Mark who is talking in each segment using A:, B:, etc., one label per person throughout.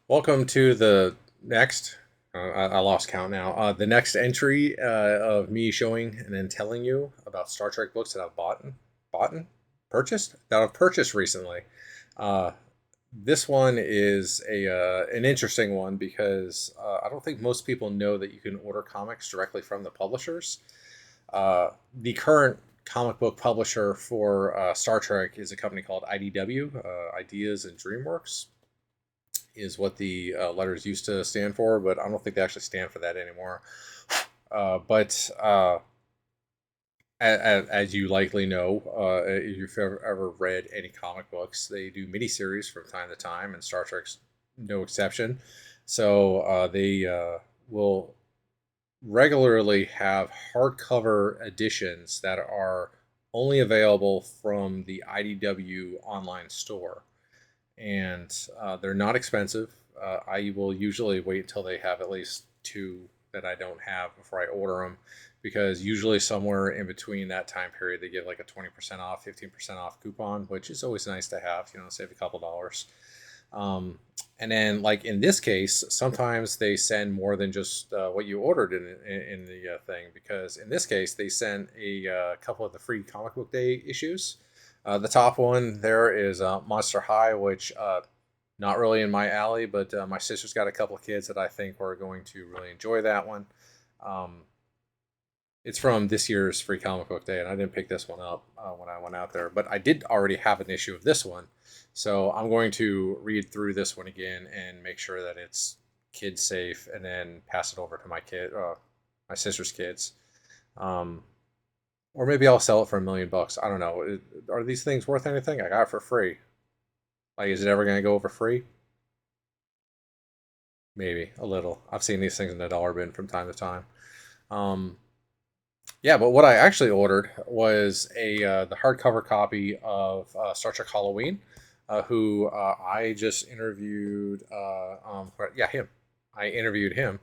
A: Welcome to the next. I lost count now. The next entry of me showing and then telling you about Star Trek books that I've purchased that I've purchased recently. Uh, this one is a an interesting one because I don't think most people know that you can order comics directly from the publishers. The current comic book publisher for Star Trek is a company called IDW, Ideas and DreamWorks is what the letters used to stand for, but I don't think they actually stand for that anymore. But as you likely know, if you've ever read any comic books, they do miniseries from time to time, and Star Trek's no exception. So they will regularly have hardcover editions that are only available from the IDW online store, and they're not expensive. I will usually wait until they have at least two that I don't have before I order them, because usually somewhere in between that time period they give like a 20% off, 15% off coupon, which is always nice to have. Save a couple dollars. And then, like in this case, sometimes they send more than just what you ordered in the thing, because in this case they sent a couple of the free comic book day issues. The top one there is Monster High, which not really in my alley, but my sister's got a couple of kids that I think are going to really enjoy that one. Um, it's from this year's Free Comic Book Day, and I didn't pick this one up when I went out there, but I did already have an issue of this one, so I'm going to read through this one again and make sure that it's kid safe, and then pass it over to my sister's kids. Um, or maybe I'll sell it for $1 million. I don't know. Are these things worth anything? I got it for free. Like, is it ever going to go over free? Maybe a little. I've seen these things in the dollar bin from time to time. Um, yeah, but what I actually ordered was a the hardcover copy of Star Trek Halloween, who I just interviewed. Yeah, him. I interviewed him,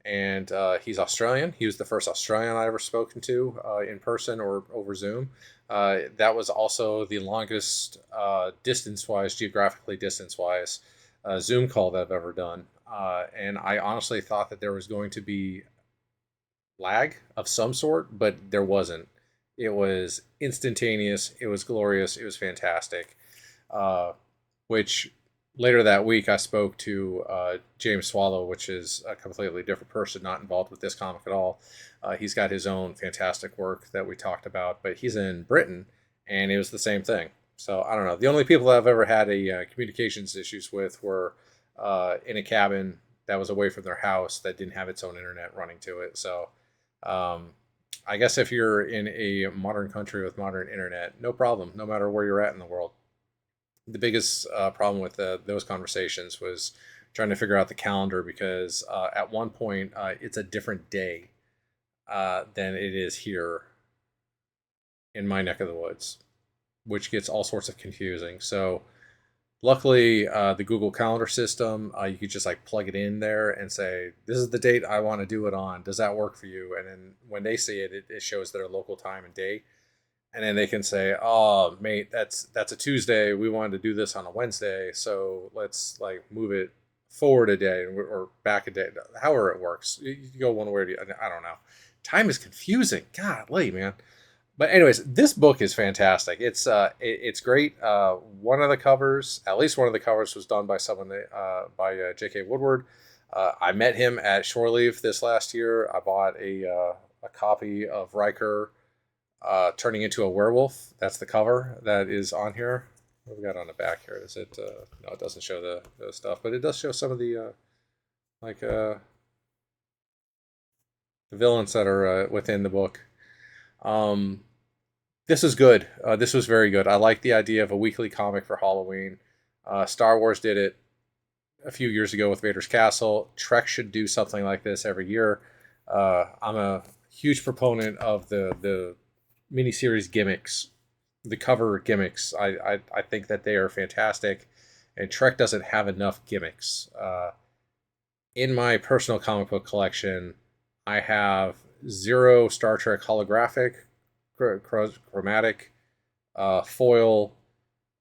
A: and he's Australian. He was the first Australian I ever spoken to in person or over Zoom. That was also the longest distance-wise, geographically distance-wise, Zoom call that I've ever done. And I honestly thought that there was going to be lag of some sort, but there wasn't. It was instantaneous. It was glorious. It was fantastic. Uh, which later that week I spoke to James Swallow, which is a completely different person, not involved with this comic at all. He's got his own fantastic work that we talked about, but he's in Britain, and it was the same thing. So I don't know. The only people that I've ever had a communications issues with were in a cabin that was away from their house that didn't have its own internet running to it. So um, I guess if you're in a modern country with modern internet, no problem, no matter where you're at in the world. The biggest problem with those conversations was trying to figure out the calendar, because at one point it's a different day than it is here in my neck of the woods, which gets all sorts of confusing. So luckily, the Google Calendar system, you could just like plug it in there and say, "This is the date I want to do it on. Does that work for you?" And then when they see it, it shows their local time and day, and then they can say, "Oh, mate, that's a Tuesday. We wanted to do this on a Wednesday, so let's like move it forward a day or back a day." However it works, you go one way or the other. I don't know. Time is confusing. Golly, man. But anyways, this book is fantastic. It's great. One of the covers, at least one of the covers, was done by someone by J.K. Woodward. I met him at Shore Leave this last year. I bought a copy of Riker turning into a werewolf. That's the cover that is on here. What have we got on the back here? Is it? No, it doesn't show the stuff, but it does show some of the like the villains that are within the book. Um, this is good. This was very good. I like the idea of a weekly comic for Halloween. Star Wars did it a few years ago with Vader's Castle. Trek should do something like this every year. I'm a huge proponent of the miniseries gimmicks, the cover gimmicks. I think that they are fantastic, and Trek doesn't have enough gimmicks. In my personal comic book collection, I have zero Star Trek holographic, chromatic, foil,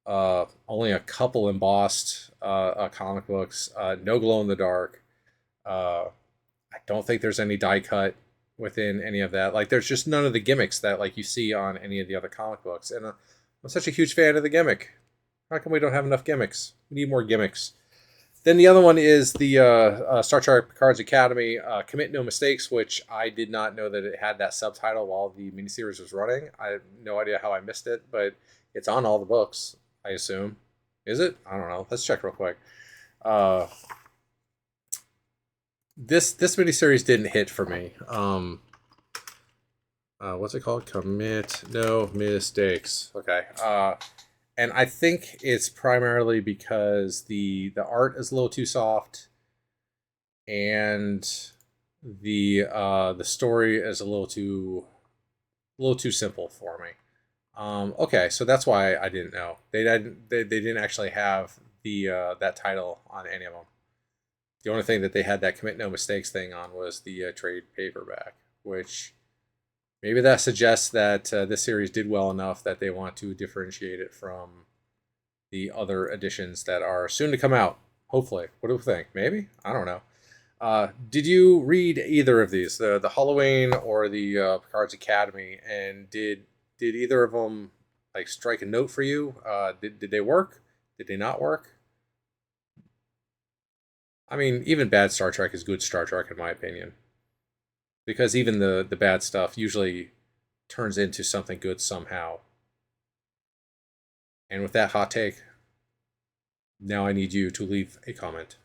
A: Only a couple embossed comic books. No glow in the dark. I don't think there's any die cut within any of that. Like, there's just none of the gimmicks that like you see on any of the other comic books. And I'm such a huge fan of the gimmick. How come we don't have enough gimmicks? We need more gimmicks. Then the other one is the Star Trek Picard's Academy, Commit No Mistakes, which I did not know that it had that subtitle while the miniseries was running. I have no idea how I missed it, but it's on all the books, I assume. Is it? I don't know. Let's check real quick. Uh, this miniseries didn't hit for me. What's it called? Commit No Mistakes. Okay. And I think it's primarily because the art is a little too soft, and the story is a little too simple for me. Okay, so that's why I didn't know. They didn't actually have the that title on any of them. The only thing that they had that commit no mistakes thing on was the trade paperback, which maybe that suggests that this series did well enough that they want to differentiate it from the other editions that are soon to come out. Hopefully, what do you think? Maybe, I don't know. Did you read either of these, the Halloween or the Picard's Academy? And did either of them like strike a note for you? Did they work? Did they not work? I mean, even bad Star Trek is good Star Trek in my opinion, because even the bad stuff usually turns into something good somehow. And with that hot take, now I need you to leave a comment.